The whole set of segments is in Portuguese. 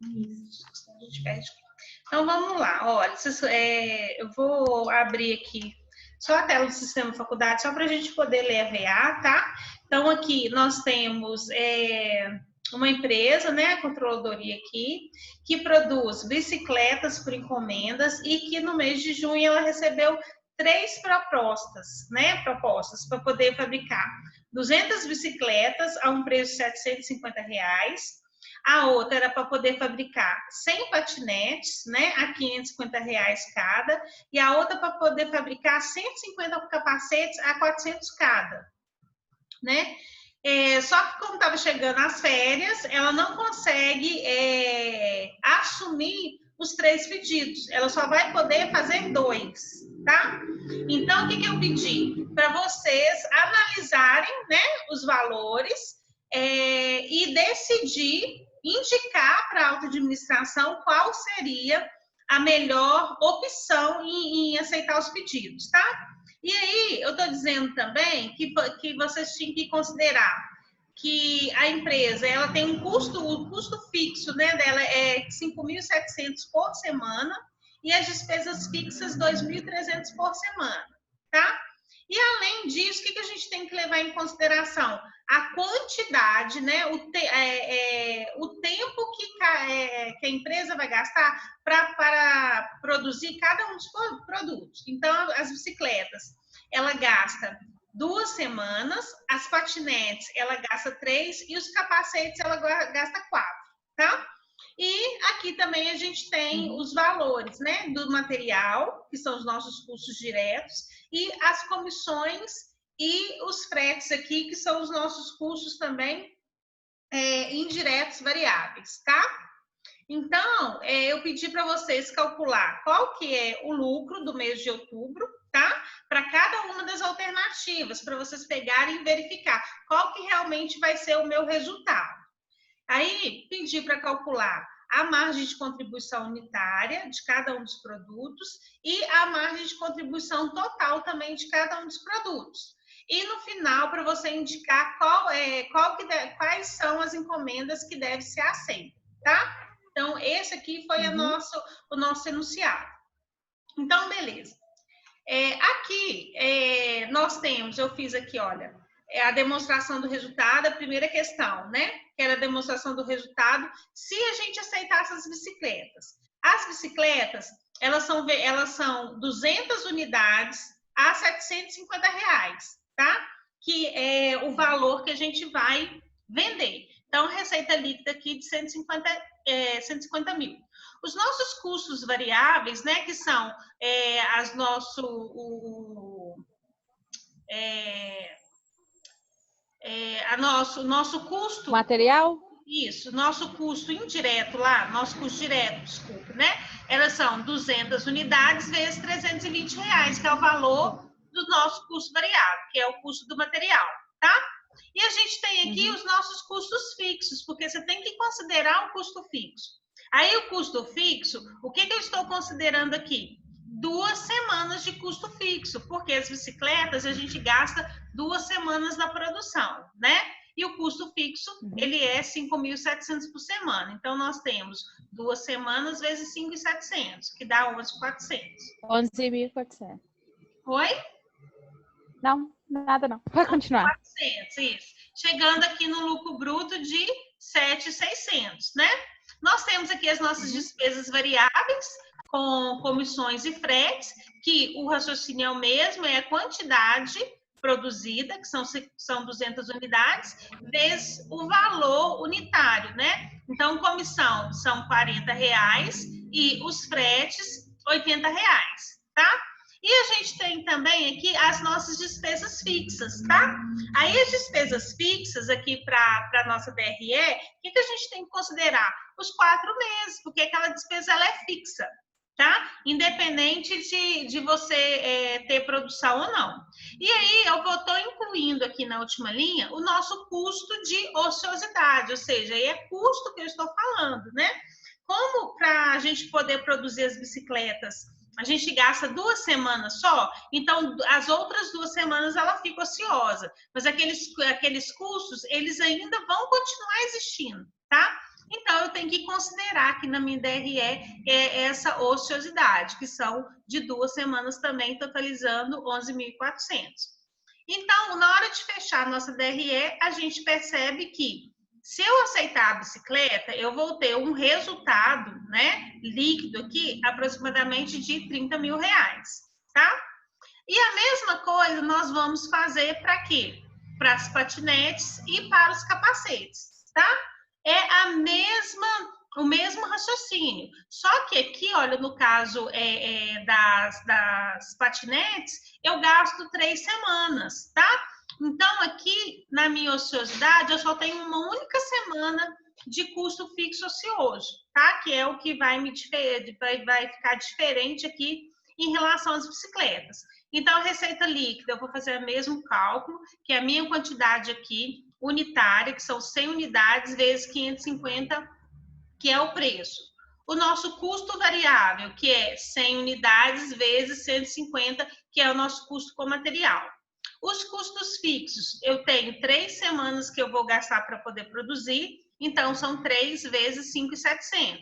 Isso, a gente perde. Então, vamos lá. Olha, eu vou abrir aqui só a tela do Sistema Faculdade, só para a gente poder ler a VA, tá? Então, aqui nós temos uma empresa, né, a controladoria aqui, que produz bicicletas por encomendas e que no mês de junho ela recebeu 3 propostas, né, para poder fabricar 200 bicicletas a um preço de R$750. A outra era para poder fabricar 100 patinetes, né, a R$550 cada, e a outra para poder fabricar 150 capacetes a 400 cada, né? Só que como estava chegando as férias, ela não consegue assumir os 3 pedidos, ela só vai poder fazer 2, tá? Então, o que eu pedi? Para vocês analisarem, né, os valores e decidir, indicar para a autoadministração qual seria a melhor opção em aceitar os pedidos, tá? E aí, eu estou dizendo também que vocês tinham que considerar que a empresa ela tem o custo fixo, né, dela é 5.700 por semana e as despesas fixas 2.300 por semana, tá? E além disso, o que a gente tem que levar em consideração? A quantidade, né, o tempo que a empresa vai gastar para produzir cada um dos produtos. Então, as bicicletas, ela gasta 2 semanas, as patinetes, ela gasta 3 e os capacetes, ela gasta 4, tá? E aqui também a gente tem os valores, né, do material, que são os nossos custos diretos, e as comissões e os fretes aqui, que são os nossos custos também indiretos variáveis, tá? Então, eu pedi para vocês calcular qual que é o lucro do mês de outubro, tá? Para cada uma das alternativas, para vocês pegarem e verificar qual que realmente vai ser o meu resultado. Aí, pedi para calcular a margem de contribuição unitária de cada um dos produtos e a margem de contribuição total também de cada um dos produtos. E no final, para você indicar quais são as encomendas que devem ser aceitas, tá? Então, esse aqui foi o nosso enunciado. Então, beleza. Aqui, nós temos, eu fiz aqui, olha, a demonstração do resultado, a primeira questão, né? Que era a demonstração do resultado, se a gente aceitasse as bicicletas. As bicicletas, elas são 200 unidades a R$750, tá? Que é o valor que a gente vai vender. Então, receita líquida aqui de 150 mil. Os nossos custos variáveis, né, que são nosso custo... Material? Isso, nosso custo indireto lá, nosso custo direto, desculpa, né? Elas são 200 unidades vezes R$320, que é o valor do nosso custo variável, que é o custo do material, tá? E a gente tem aqui os nossos custos fixos, porque você tem que considerar o custo fixo. Aí o custo fixo, o que eu estou considerando aqui? 2 semanas de custo fixo, porque as bicicletas a gente gasta 2 semanas na produção, né? E o custo fixo, ele é 5.700 por semana. Então, nós temos 2 semanas vezes 5.700, que dá 11.400. 11.400. Oi? Não, nada não. Pode continuar. 400, isso. Chegando aqui no lucro bruto de 7.600, né? Nós temos aqui as nossas despesas variáveis, com comissões e fretes, que o raciocínio é o mesmo, é a quantidade produzida, que são 200 unidades, vezes o valor unitário, né? Então, comissão são R$40 e os fretes R$80, tá? E a gente tem também aqui as nossas despesas fixas, tá? Aí as despesas fixas aqui para a nossa DRE, o que a gente tem que considerar? Os 4 meses, porque aquela despesa ela é fixa, tá? Independente de você ter produção ou não. E aí eu estou incluindo aqui na última linha o nosso custo de ociosidade, ou seja, aí é custo que eu estou falando, né? Como para a gente poder produzir as bicicletas, a gente gasta 2 semanas só, então as outras 2 semanas ela fica ociosa, mas aqueles custos, eles ainda vão continuar existindo, tá? Então, eu tenho que considerar que na minha DRE é essa ociosidade, que são de 2 semanas também, totalizando 11.400. Então, na hora de fechar a nossa DRE, a gente percebe que se eu aceitar a bicicleta, eu vou ter um resultado, né, líquido aqui, aproximadamente de R$30.000, tá? E a mesma coisa nós vamos fazer para quê? Para as patinetes e para os capacetes, tá? É o mesmo raciocínio. Só que aqui, olha, no caso das patinetes, eu gasto 3 semanas, tá? Então, aqui, na minha ociosidade, eu só tenho uma única semana de custo fixo ocioso, tá? Que é o que vai ficar diferente aqui em relação às bicicletas. Então, a receita líquida, eu vou fazer o mesmo cálculo, que é a minha quantidade aqui, unitária, que são 100 unidades vezes 550, que é o preço. O nosso custo variável, que é 100 unidades vezes 150, que é o nosso custo com material. Os custos fixos, eu tenho 3 semanas que eu vou gastar para poder produzir, então são 3 vezes 5.700.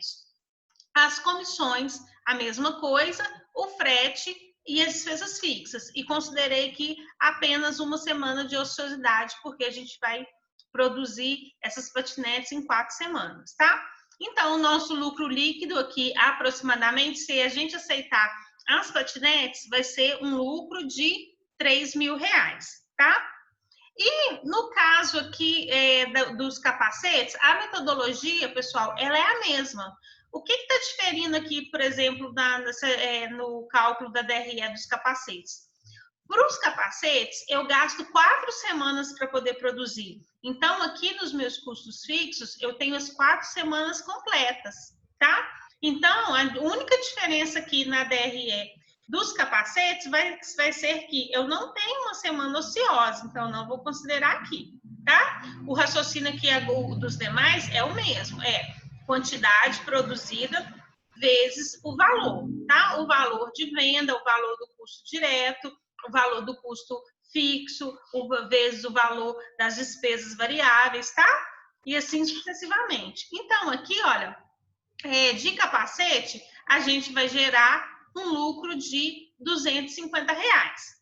As comissões, a mesma coisa, o frete e as despesas fixas. E considerei que apenas uma semana de ociosidade, porque a gente vai produzir essas patinetes em 4 semanas, tá? Então, o nosso lucro líquido aqui, aproximadamente, se a gente aceitar as patinetes, vai ser um lucro de R$3.000, tá? E no caso aqui dos capacetes, a metodologia, pessoal, ela é a mesma. O que está diferindo aqui, por exemplo, no cálculo da DRE dos capacetes? Para os capacetes, eu gasto 4 semanas para poder produzir. Então, aqui nos meus custos fixos, eu tenho as 4 semanas completas, tá? Então, a única diferença aqui na DRE dos capacetes vai ser que eu não tenho uma semana ociosa, então não vou considerar aqui, tá? O raciocínio aqui dos demais é o mesmo, é quantidade produzida vezes o valor, tá? O valor de venda, o valor do custo direto, o valor do custo fixo, vezes o valor das despesas variáveis, tá? E assim sucessivamente. Então, aqui, olha, de capacete, a gente vai gerar um lucro de R$250,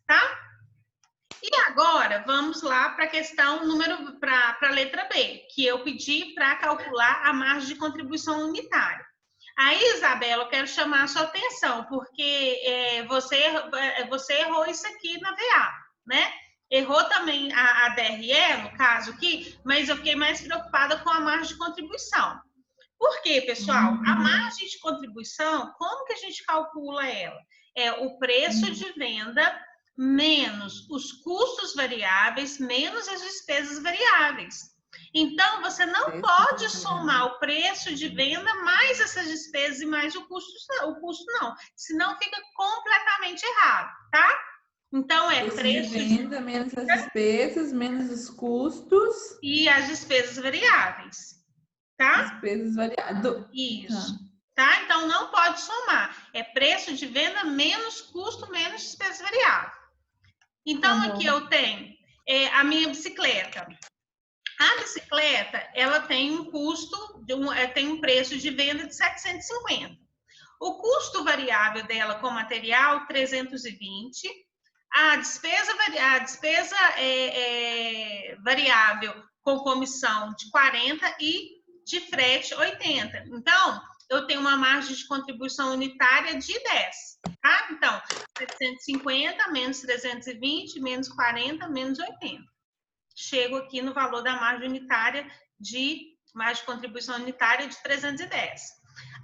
tá? E agora, vamos lá para a questão para a letra B, que eu pedi para calcular a margem de contribuição unitária. Aí, Isabela, eu quero chamar a sua atenção, porque você errou isso aqui na VA, né? Errou também a DRE, no caso aqui, mas eu fiquei mais preocupada com a margem de contribuição. Por quê, pessoal? A margem de contribuição, como que a gente calcula ela? É o preço de venda menos os custos variáveis, menos as despesas variáveis. Então, você não pode somar o preço de venda mais essas despesas e mais o custo não. Senão fica completamente errado, tá? Então, é preço de venda menos as despesas, menos os custos. E as despesas variáveis. Tá? Despesas variáveis. Isso. Tá? Então, não pode somar. É preço de venda menos custo, menos despesa variável. Então, aqui eu tenho a minha bicicleta. A bicicleta, ela tem um custo, tem um preço de venda de 750. O custo variável dela com material, 320. A despesa variável com comissão de 40 e de frete 80. Então, eu tenho uma margem de contribuição unitária de 10, tá? Então, 750 menos 320 menos 40 menos 80. Chego aqui no valor da margem unitária de contribuição unitária de 310.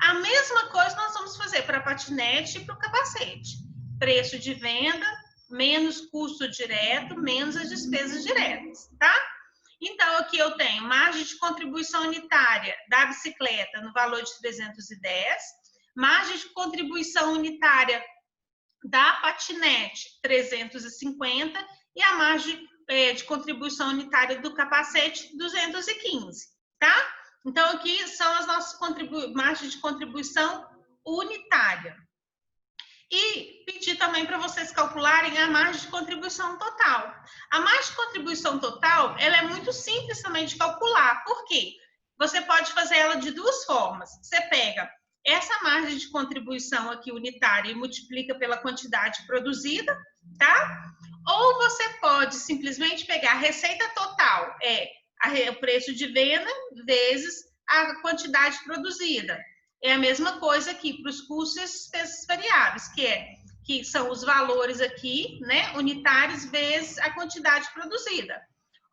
A mesma coisa nós vamos fazer para a patinete e para o capacete. Preço de venda menos custo direto menos as despesas diretas, tá? Então, aqui eu tenho margem de contribuição unitária da bicicleta no valor de 310, margem de contribuição unitária da patinete, 350, e a margem de contribuição unitária do capacete, 215, tá? Então, aqui são as nossas margens de contribuição unitária. E pedir também para vocês calcularem a margem de contribuição total. A margem de contribuição total, ela é muito simples também de calcular. Por quê? você pode fazer ela de duas formas. Você pega essa margem de contribuição aqui unitária e multiplica pela quantidade produzida, tá? Ou você pode simplesmente pegar a receita total, o preço de venda vezes a quantidade produzida. É a mesma coisa aqui para os custos e despesas variáveis, que são os valores aqui, né, unitários vezes a quantidade produzida.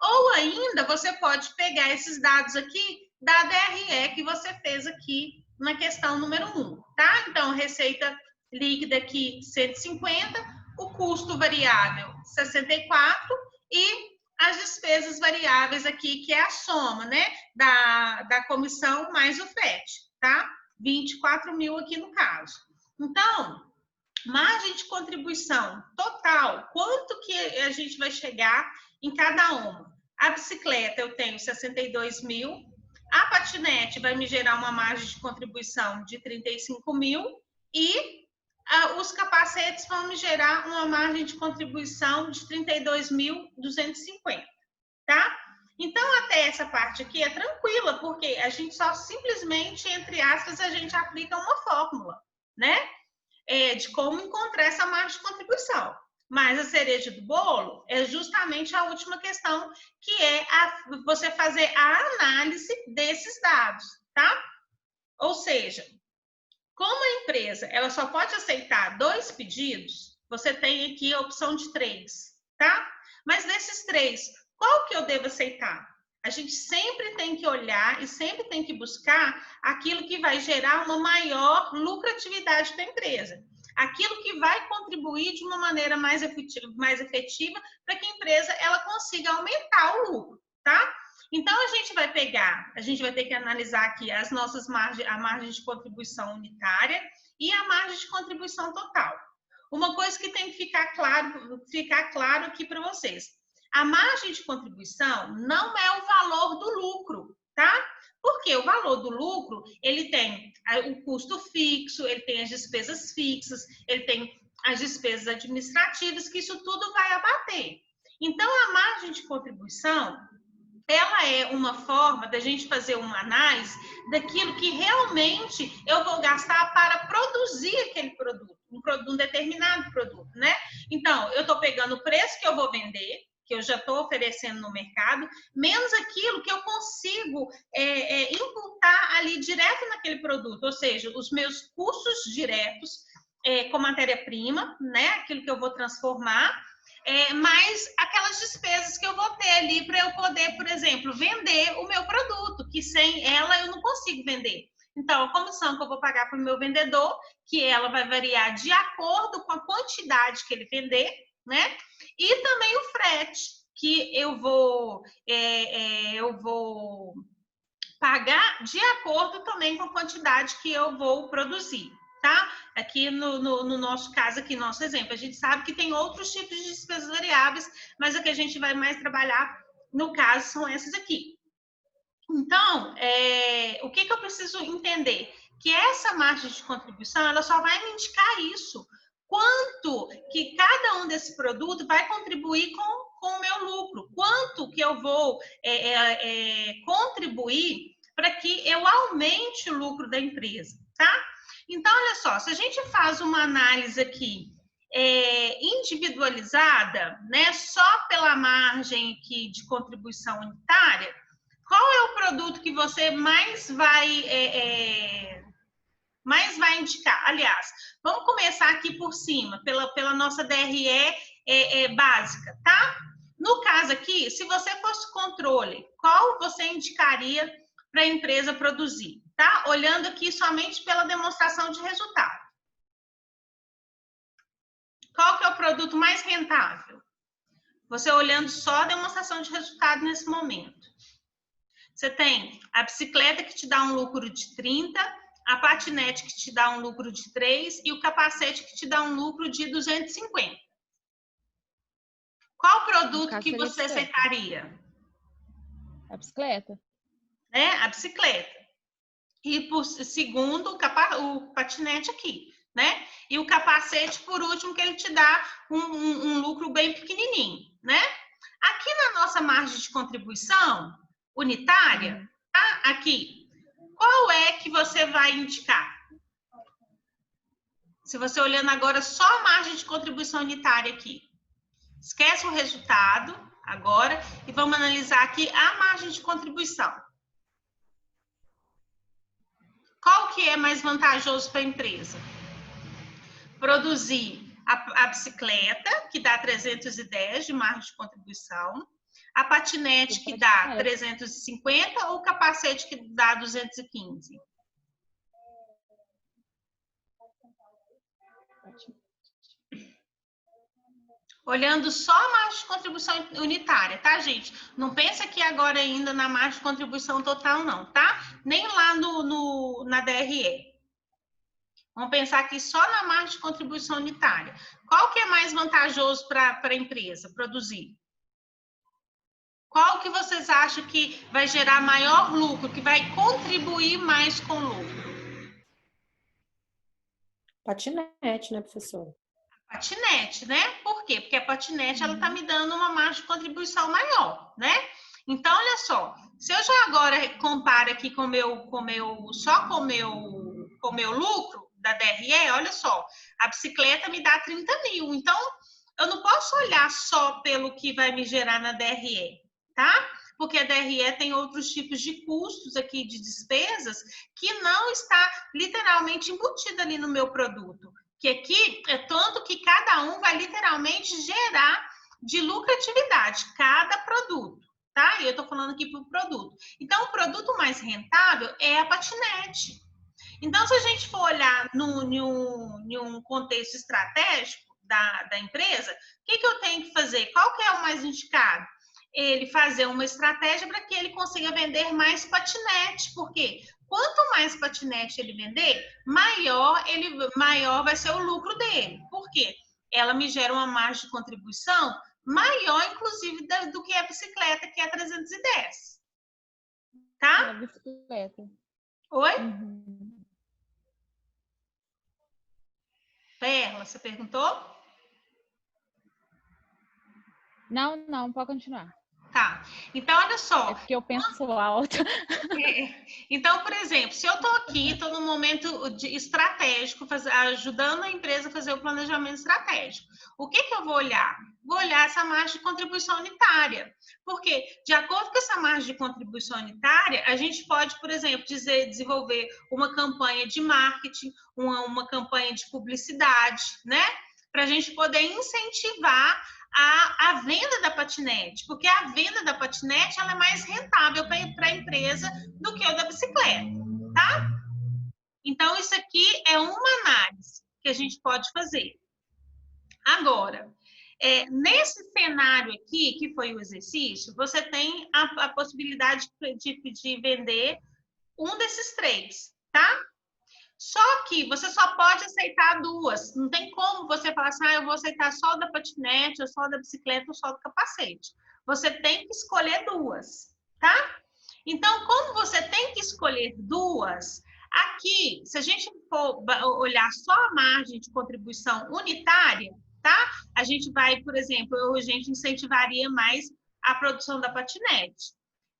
Ou ainda você pode pegar esses dados aqui da DRE que você fez aqui na questão número 1, tá? Então, receita líquida aqui 150, o custo variável 64 e as despesas variáveis aqui, que é a soma, né, da comissão mais o FET, tá? 24 mil aqui no caso. Então, margem de contribuição total, quanto que a gente vai chegar em cada uma? A bicicleta eu tenho 62 mil, a patinete vai me gerar uma margem de contribuição de 35 mil e os capacetes vão me gerar uma margem de contribuição de 32.250, tá? Então, até essa parte aqui é tranquila, porque a gente só simplesmente, entre aspas, a gente aplica uma fórmula, né? De como encontrar essa margem de contribuição. Mas a cereja do bolo é justamente a última questão, que é você fazer a análise desses dados, tá? Ou seja, como a empresa ela só pode aceitar 2 pedidos, você tem aqui a opção de 3, tá? Mas desses 3, qual que eu devo aceitar? A gente sempre tem que olhar e sempre tem que buscar aquilo que vai gerar uma maior lucratividade para a empresa. Aquilo que vai contribuir de uma maneira mais efetiva para que a empresa ela consiga aumentar o lucro, tá? Então, a gente vai ter que analisar aqui as nossas margens, a margem de contribuição unitária e a margem de contribuição total. Uma coisa que tem que ficar claro aqui para vocês. A margem de contribuição não é o valor do lucro, tá? Porque o valor do lucro, ele tem o custo fixo, ele tem as despesas fixas, ele tem as despesas administrativas, que isso tudo vai abater. Então, a margem de contribuição, ela é uma forma da gente fazer uma análise daquilo que realmente eu vou gastar para produzir aquele produto, um determinado produto, né? Então, eu estou pegando o preço que eu vou vender, que eu já estou oferecendo no mercado, menos aquilo que eu consigo imputar ali direto naquele produto, ou seja, os meus custos diretos com matéria-prima, né? Aquilo que eu vou transformar, mais aquelas despesas que eu vou ter ali para eu poder, por exemplo, vender o meu produto, que sem ela eu não consigo vender. Então, a comissão que eu vou pagar para o meu vendedor, que ela vai variar de acordo com a quantidade que ele vender, né? E também o frete, que eu vou pagar de acordo também com a quantidade que eu vou produzir, tá? Aqui no nosso caso, aqui no nosso exemplo, a gente sabe que tem outros tipos de despesas variáveis, mas a que a gente vai mais trabalhar, no caso, são essas aqui. Então, o que eu preciso entender? Que essa margem de contribuição, ela só vai me indicar isso. Quanto que cada um desse produto vai contribuir com o meu lucro? Quanto que eu vou contribuir para que eu aumente o lucro da empresa, tá? Então, olha só, se a gente faz uma análise aqui individualizada, né, só pela margem aqui de contribuição unitária, qual é o produto que você mais vai indicar? Aliás, vamos começar aqui por cima, pela nossa DRE básica, tá? No caso aqui, se você fosse controle, qual você indicaria para a empresa produzir, tá? Olhando aqui somente pela demonstração de resultado. Qual que é o produto mais rentável? Você olhando só a demonstração de resultado nesse momento. Você tem a bicicleta que te dá um lucro de 30, a patinete que te dá um lucro de 3 e o capacete que te dá um lucro de 250. Qual produto que você aceitaria? A bicicleta. A bicicleta. E por segundo, o patinete aqui, né? E o capacete, por último, que ele te dá um lucro bem pequenininho, né? Aqui na nossa margem de contribuição unitária, Aqui. Qual é que você vai indicar? Se você olhando agora só a margem de contribuição unitária aqui. Esquece o resultado agora e vamos analisar aqui a margem de contribuição. Qual que é mais vantajoso para a empresa? Produzir a bicicleta, que dá 310 de margem de contribuição, a patinete, que dá 350, ou o capacete, que dá 215? Olhando só a margem de contribuição unitária, tá, gente? Não pensa que agora ainda na margem de contribuição total, não, tá? Nem lá na DRE. Vamos pensar aqui só na margem de contribuição unitária. Qual que é mais vantajoso para a empresa produzir? Qual que vocês acham que vai gerar maior lucro, que vai contribuir mais com o lucro? Patinete, né, professora? Patinete, né? Por quê? Porque a patinete, ela tá me dando uma margem de contribuição maior, né? Então, olha só, se eu já agora comparo aqui com o meu lucro da DRE, olha só, a bicicleta me dá 30 mil. Então, eu não posso olhar só pelo que vai me gerar na DRE, tá? Porque a DRE tem outros tipos de custos aqui, de despesas, que não está literalmente embutida ali no meu produto. Que aqui é tanto que cada um vai literalmente gerar de lucratividade, cada produto, tá? E eu tô falando aqui para o produto. Então, o produto mais rentável é a patinete. Então, se a gente for olhar em um contexto estratégico da empresa, o que eu tenho que fazer? Qual que é o mais indicado? Ele fazer uma estratégia para que ele consiga vender mais patinete. Por quê? Quanto mais patinete ele vender, maior vai ser o lucro dele. Por quê? Ela me gera uma margem de contribuição maior, inclusive, do que a bicicleta, que é 310. Tá? É a bicicleta. Oi? Uhum. Perla, você perguntou? Não, pode continuar. Tá. Então, olha só. É porque eu penso alto. Então, por exemplo, se eu estou aqui, estou num momento estratégico, ajudando a empresa a fazer o planejamento estratégico. O que eu vou olhar? Vou olhar essa margem de contribuição unitária. Porque, de acordo com essa margem de contribuição unitária, a gente pode, por exemplo, desenvolver uma campanha de marketing, uma campanha de publicidade, né? Para a gente poder incentivar a venda da patinete, porque a venda da patinete ela é mais rentável para a empresa do que o da bicicleta, tá? Então, isso aqui é uma análise que a gente pode fazer. Agora, nesse cenário aqui, que foi o exercício, você tem a possibilidade de vender um desses três, tá? Só que você só pode aceitar duas. Não tem como você falar assim, eu vou aceitar só da patinete, ou só da bicicleta, ou só do capacete. Você tem que escolher duas, tá? Então, como você tem que escolher duas, aqui, se a gente for olhar só a margem de contribuição unitária, tá? A gente vai, por exemplo, a gente incentivaria mais a produção da patinete,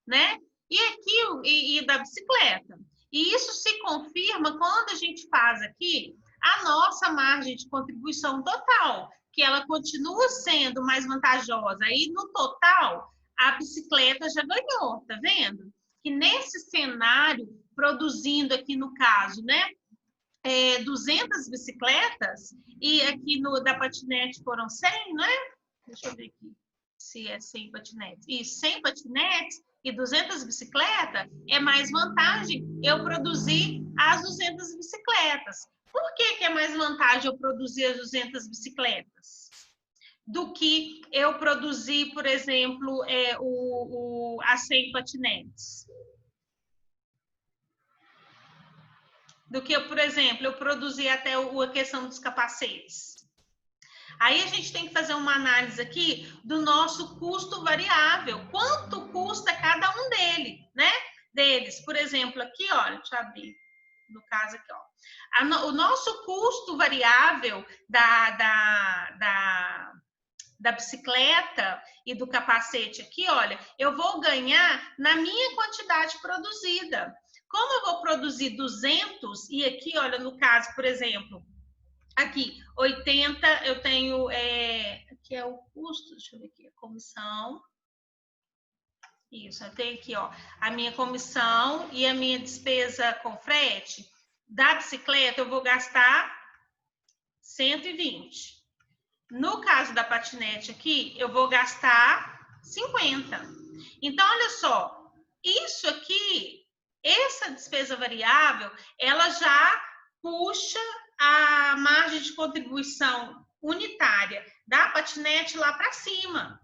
né? E aqui, e da bicicleta. E isso se confirma quando a gente faz aqui a nossa margem de contribuição total, que ela continua sendo mais vantajosa. E no total, a bicicleta já ganhou, tá vendo? Que nesse cenário, produzindo aqui no caso, né, 200 bicicletas, e aqui da patinete foram 100, né? Deixa eu ver aqui se é 100 patinetes. E 100 patinetes, e 200 bicicletas, é mais vantagem eu produzir as 200 bicicletas. Por que é mais vantagem eu produzir as 200 bicicletas? Do que eu produzir, por exemplo, as 100 patinetes? Do que, por exemplo, eu produzir até a questão dos capacetes. Aí a gente tem que fazer uma análise aqui do nosso custo variável. Quanto custa cada um deles? Por exemplo, aqui, olha, deixa eu abrir. No caso aqui, ó. O nosso custo variável da bicicleta e do capacete aqui, olha, eu vou ganhar na minha quantidade produzida. Como eu vou produzir 200, e aqui, olha, no caso, por exemplo, aqui, 80, eu tenho, aqui é o custo, deixa eu ver aqui, a comissão. Isso, eu tenho aqui, ó, a minha comissão e a minha despesa com frete. Da bicicleta, eu vou gastar 120. No caso da patinete aqui, eu vou gastar 50. Então, olha só, isso aqui, essa despesa variável, ela já puxa a margem de contribuição unitária da patinete lá para cima.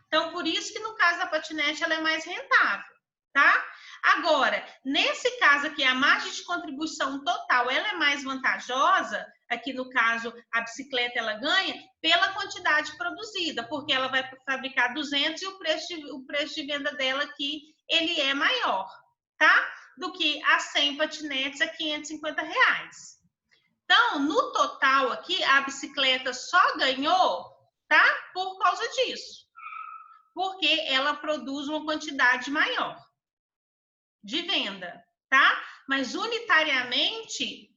Então, por isso que no caso da patinete ela é mais rentável, tá? Agora, nesse caso aqui, a margem de contribuição total, ela é mais vantajosa, aqui no caso, a bicicleta ela ganha pela quantidade produzida, porque ela vai fabricar 200 e o preço de venda dela aqui, ele é maior, tá? Do que a 100 patinetes a R$550. Então, no total aqui, a bicicleta só ganhou, tá? Por causa disso. Porque ela produz uma quantidade maior de venda, tá? Mas unitariamente,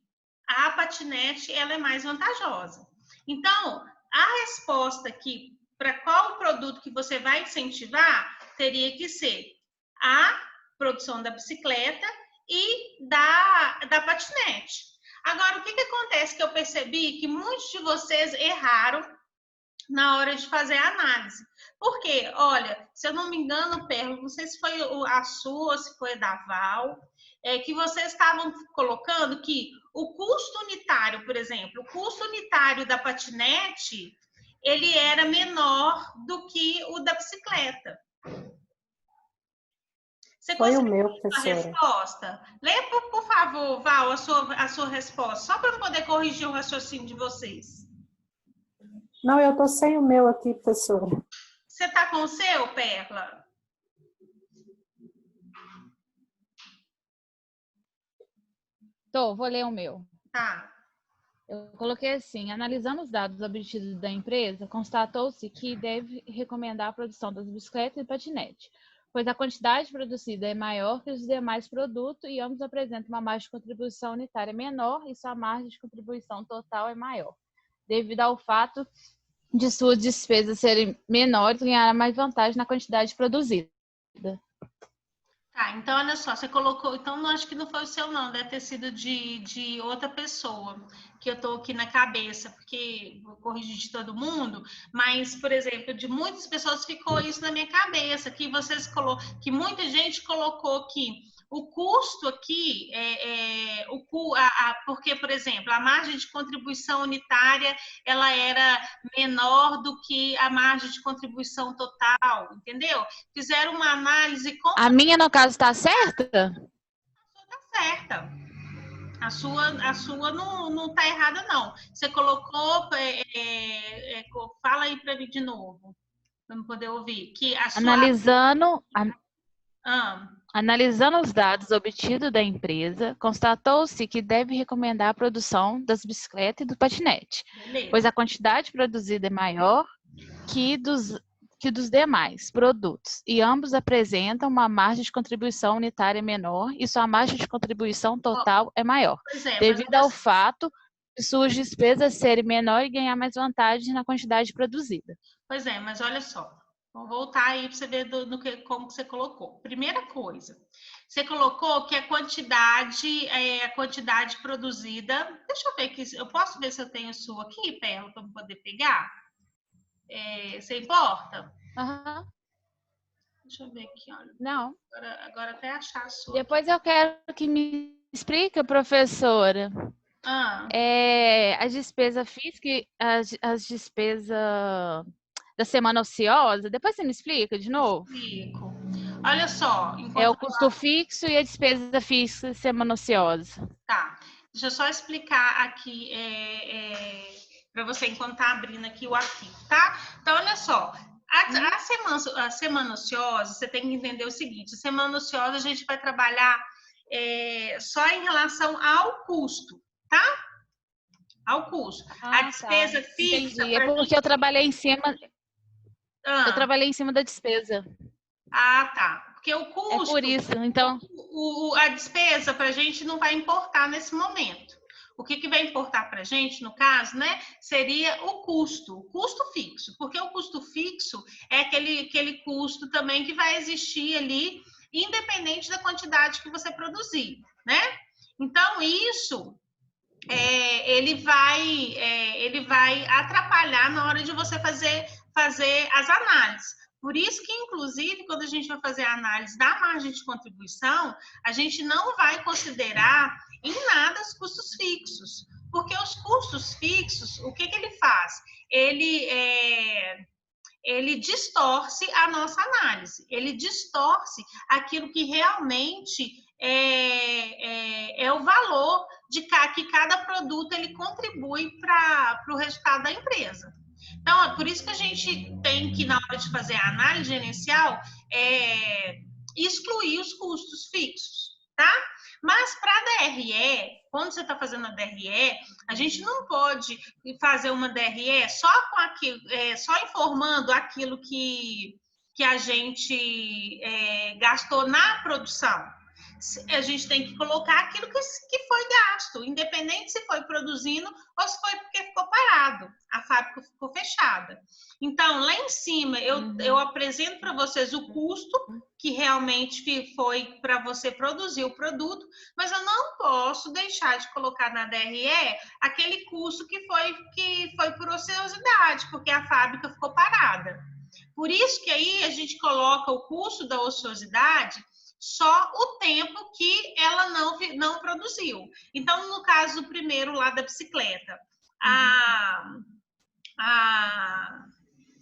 a patinete ela é mais vantajosa. Então, a resposta aqui para qual produto que você vai incentivar teria que ser a produção da bicicleta e da patinete. Agora, o que acontece que eu percebi que muitos de vocês erraram na hora de fazer a análise. Porque, olha, se eu não me engano, Perlo, não sei se foi a sua ou se foi a da Val, que vocês estavam colocando que o custo unitário, por exemplo, o custo unitário da patinete, ele era menor do que o da bicicleta. Você Foi o consegue meu, ler a professora. resposta? Lê, por favor, Val, a sua resposta, só para eu poder corrigir o raciocínio de vocês. Não, eu tô sem o meu aqui, professora. Você tá com o seu, Perla? Vou ler o meu. Tá. Eu coloquei assim: analisando os dados obtidos da empresa, constatou-se que deve recomendar a produção das bicicletas e patinete, pois a quantidade produzida é maior que os demais produtos e ambos apresentam uma margem de contribuição unitária menor e sua margem de contribuição total é maior, devido ao fato de suas despesas serem menores, ganhará mais vantagem na quantidade produzida. Tá, então olha só, você colocou, então não acho que não foi o seu não, deve ter sido de outra pessoa, que eu tô aqui na cabeça, porque vou corrigir de todo mundo, mas, por exemplo, de muitas pessoas ficou isso na minha cabeça, que vocês que muita gente colocou que o custo aqui, porque, por exemplo, a margem de contribuição unitária, ela era menor do que a margem de contribuição total, entendeu? Fizeram uma análise com A minha, no caso, está certa? certa. A sua não tá errada, não. Você colocou, fala aí para mim de novo, para eu poder ouvir. Que a sua... Analisando os dados obtidos da empresa, constatou-se que deve recomendar a produção das bicicletas e do patinete, Beleza. pois a quantidade produzida é maior que dos demais produtos, e ambos apresentam uma margem de contribuição unitária menor e sua margem de contribuição total é maior, devido ao fato de suas despesas serem menores e ganhar mais vantagem na quantidade produzida. Pois é, mas olha só, vamos voltar aí para você ver como que você colocou. Primeira coisa, você colocou que a quantidade produzida, deixa eu ver aqui, eu posso ver se eu tenho sua aqui, Perla, para eu poder pegar? Você importa? Uhum. Deixa eu ver aqui, olha. Não. Agora até achar a sua. Depois eu quero que me explique, professora. As despesas físicas, as despesas da semana ociosa. Depois você me explica de novo? Explico. Olha só. O custo fixo e a despesa fixa da semana ociosa. Tá. Deixa eu só explicar aqui para você enquanto tá abrindo aqui o arquivo, tá? Então, olha só. A semana ociosa, você tem que entender o seguinte. A semana ociosa a gente vai trabalhar só em relação ao custo, tá? Ao custo. A despesa fixa... Entendi. É porque eu trabalhei em cima... Eu trabalhei em cima da despesa. Ah, tá. Porque o custo... É por isso, então... A despesa para a gente não vai importar nesse momento. O que vai importar para a gente, no caso, né, seria o custo fixo. Porque o custo fixo é aquele custo também que vai existir ali, independente da quantidade que você produzir, né? Então, isso... ele vai atrapalhar na hora de você fazer as análises. Por isso que, inclusive, quando a gente vai fazer a análise da margem de contribuição, a gente não vai considerar em nada os custos fixos. Porque os custos fixos, o que ele faz? Ele distorce a nossa análise, ele distorce aquilo que realmente é o valor que cada produto ele contribui para o resultado da empresa. Então, é por isso que a gente tem que, na hora de fazer a análise gerencial, excluir os custos fixos, tá? Mas para a DRE, quando você está fazendo a DRE, a gente não pode fazer uma DRE só informando aquilo que a gente gastou na produção. A gente tem que colocar aquilo que foi gasto, independente se foi produzindo ou se foi porque ficou parado, a fábrica ficou fechada. Então, lá em cima, eu apresento para vocês o custo que realmente foi para você produzir o produto, mas eu não posso deixar de colocar na DRE aquele custo que foi por ociosidade, porque a fábrica ficou parada. Por isso que aí a gente coloca o custo da ociosidade só o tempo que ela não produziu. Então, no caso do primeiro lá da bicicleta,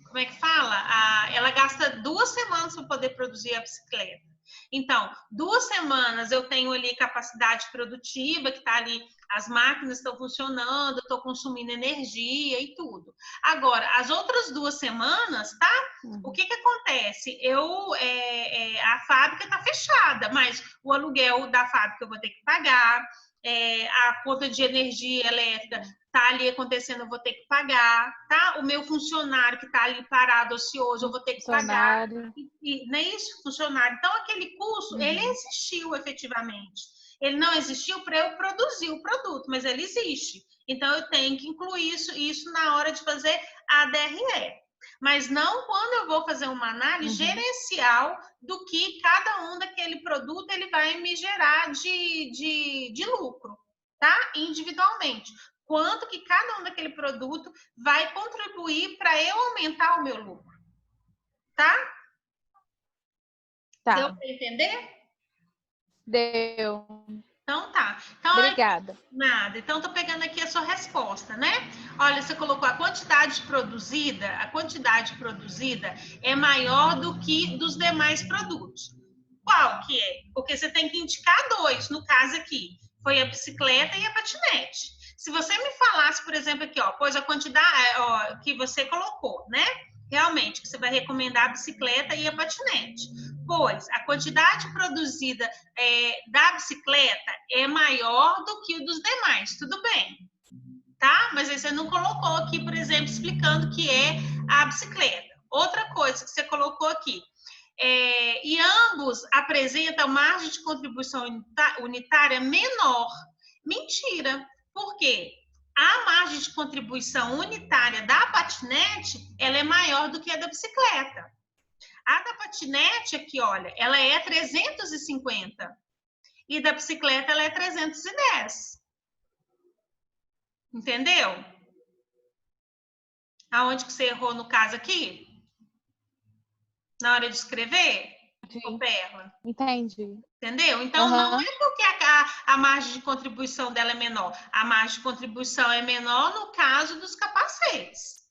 como é que fala? Ela gasta 2 semanas para poder produzir a bicicleta. Então, 2 semanas eu tenho ali capacidade produtiva, que está ali, as máquinas estão funcionando, eu estou consumindo energia e tudo. Agora, as outras 2 semanas, tá? O que acontece? A fábrica está fechada, mas o aluguel da fábrica eu vou ter que pagar, a conta de energia elétrica tá ali acontecendo, eu vou ter que pagar, tá? O meu funcionário que tá ali parado, ocioso, eu vou ter que pagar. E não é isso, funcionário. Então, aquele custo, ele existiu efetivamente. Ele não existiu para eu produzir o produto, mas ele existe. Então, eu tenho que incluir isso na hora de fazer a DRE. Mas não quando eu vou fazer uma análise gerencial do que cada um daquele produto ele vai me gerar de lucro, tá? Individualmente. Quanto que cada um daquele produto vai contribuir para eu aumentar o meu lucro. Tá? Tá. Deu para entender? Deu. Então tá. Então, obrigada. Nada. Então, tô pegando aqui a sua resposta, né? Olha, você colocou a quantidade produzida é maior do que dos demais produtos. Qual que é? Porque você tem que indicar 2, no caso aqui. Foi a bicicleta e a patinete. Se você me falasse, por exemplo, aqui, pois a quantidade que você colocou, né? Realmente, que você vai recomendar a bicicleta e a patinete. Pois a quantidade produzida da bicicleta é maior do que o dos demais, tudo bem. Tá? Mas aí você não colocou aqui, por exemplo, explicando que é a bicicleta. Outra coisa que você colocou aqui. E ambos apresentam margem de contribuição unitária menor. Mentira. Por quê? A margem de contribuição unitária da patinete, ela é maior do que a da bicicleta. A da patinete aqui, olha, ela é 350. E da bicicleta, ela é 310. Entendeu? Aonde que você errou no caso aqui? Na hora de escrever? Ô, Perla? Entendi. Entendeu? Então, não é porque a margem de contribuição dela é menor. A margem de contribuição é menor no caso dos capacetes.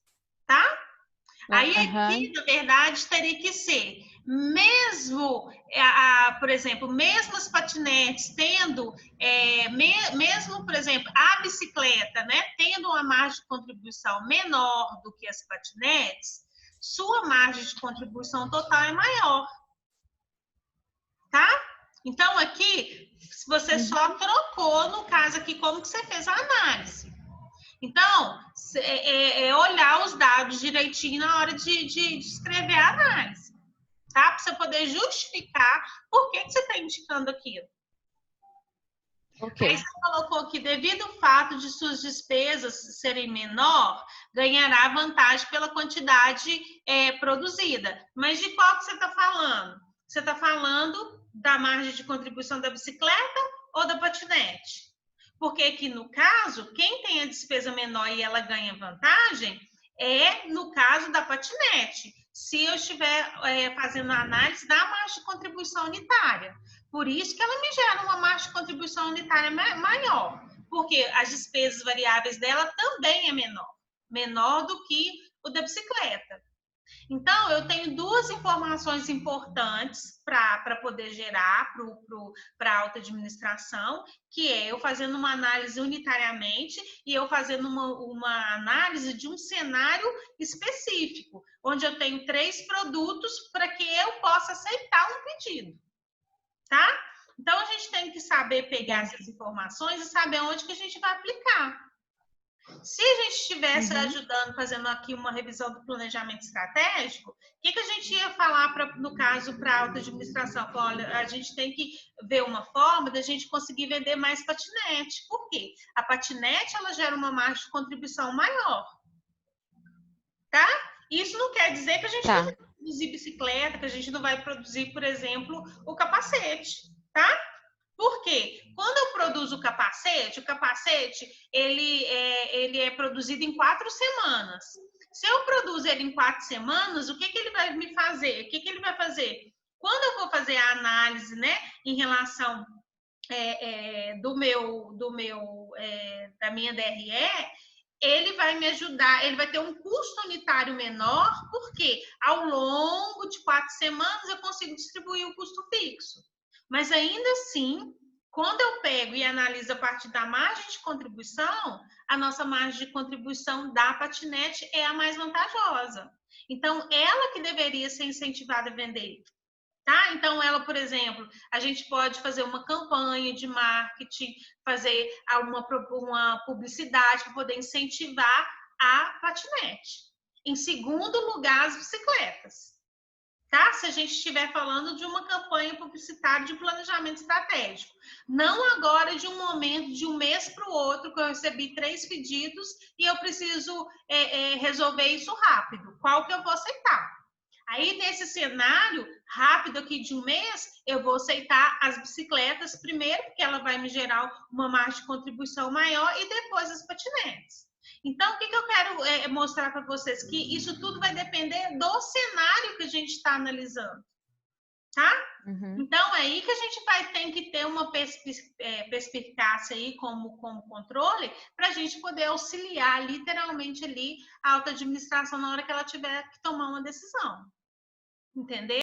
Tá? Aí aqui, na verdade, teria que ser, mesmo, por exemplo, mesmo as patinetes tendo, mesmo, por exemplo, a bicicleta, né, tendo uma margem de contribuição menor do que as patinetes, sua margem de contribuição total é maior. Tá? Então, aqui, você só trocou, no caso aqui, como que você fez a análise. Então, olhar os dados direitinho na hora de escrever a análise, tá? Para você poder justificar por que você está indicando aquilo. Ok. Aí você colocou que, devido ao fato de suas despesas serem menor, ganhará vantagem pela quantidade produzida. Mas de qual que você está falando? Você está falando da margem de contribuição da bicicleta ou da patinete? Porque aqui, no caso, quem tem a despesa menor e ela ganha vantagem é no caso da patinete, se eu estiver fazendo a análise da margem de contribuição unitária. Por isso que ela me gera uma margem de contribuição unitária maior, porque as despesas variáveis dela também é menor do que o da bicicleta. Então, eu tenho duas informações importantes para poder gerar para a alta administração, que é eu fazendo uma análise unitariamente e eu fazendo uma análise de um cenário específico, onde eu tenho 3 produtos para que eu possa aceitar um pedido, tá? Então, a gente tem que saber pegar essas informações e saber onde que a gente vai aplicar. Se a gente estivesse ajudando, fazendo aqui uma revisão do planejamento estratégico, o que a gente ia falar, no caso, para a alta administração? Olha, a gente tem que ver uma forma da gente conseguir vender mais patinete. Por quê? A patinete, ela gera uma margem de contribuição maior. Tá? Isso não quer dizer que a gente não vai produzir bicicleta, que a gente não vai produzir, por exemplo, o capacete. Tá? Por quê? Quando eu produzo o capacete ele é produzido em 4 semanas. Se eu produzo ele em 4 semanas, o que ele vai me fazer? O que ele vai fazer? Quando eu vou fazer a análise, né, em relação da minha DRE, ele vai me ajudar, ele vai ter um custo unitário menor, porque ao longo de 4 semanas eu consigo distribuir o custo fixo. Mas ainda assim, quando eu pego e analiso a partir da margem de contribuição, a nossa margem de contribuição da patinete é a mais vantajosa. Então, ela que deveria ser incentivada a vender. Tá? Então, ela, por exemplo, a gente pode fazer uma campanha de marketing, fazer uma publicidade para poder incentivar a patinete. Em segundo lugar, as bicicletas. Tá? Se a gente estiver falando de uma campanha publicitária de planejamento estratégico. Não agora de um momento, de um mês para o outro, que eu recebi 3 pedidos e eu preciso resolver isso rápido. Qual que eu vou aceitar? Aí, nesse cenário rápido aqui de um mês, eu vou aceitar as bicicletas primeiro, porque ela vai me gerar uma margem de contribuição maior, e depois as patinetes. Então, o que eu quero mostrar para vocês? Que isso tudo vai depender do cenário que a gente está analisando, tá? Então, é aí que a gente tem que ter uma perspicácia aí como controle, para a gente poder auxiliar literalmente ali a alta administração na hora que ela tiver que tomar uma decisão. Entendeu?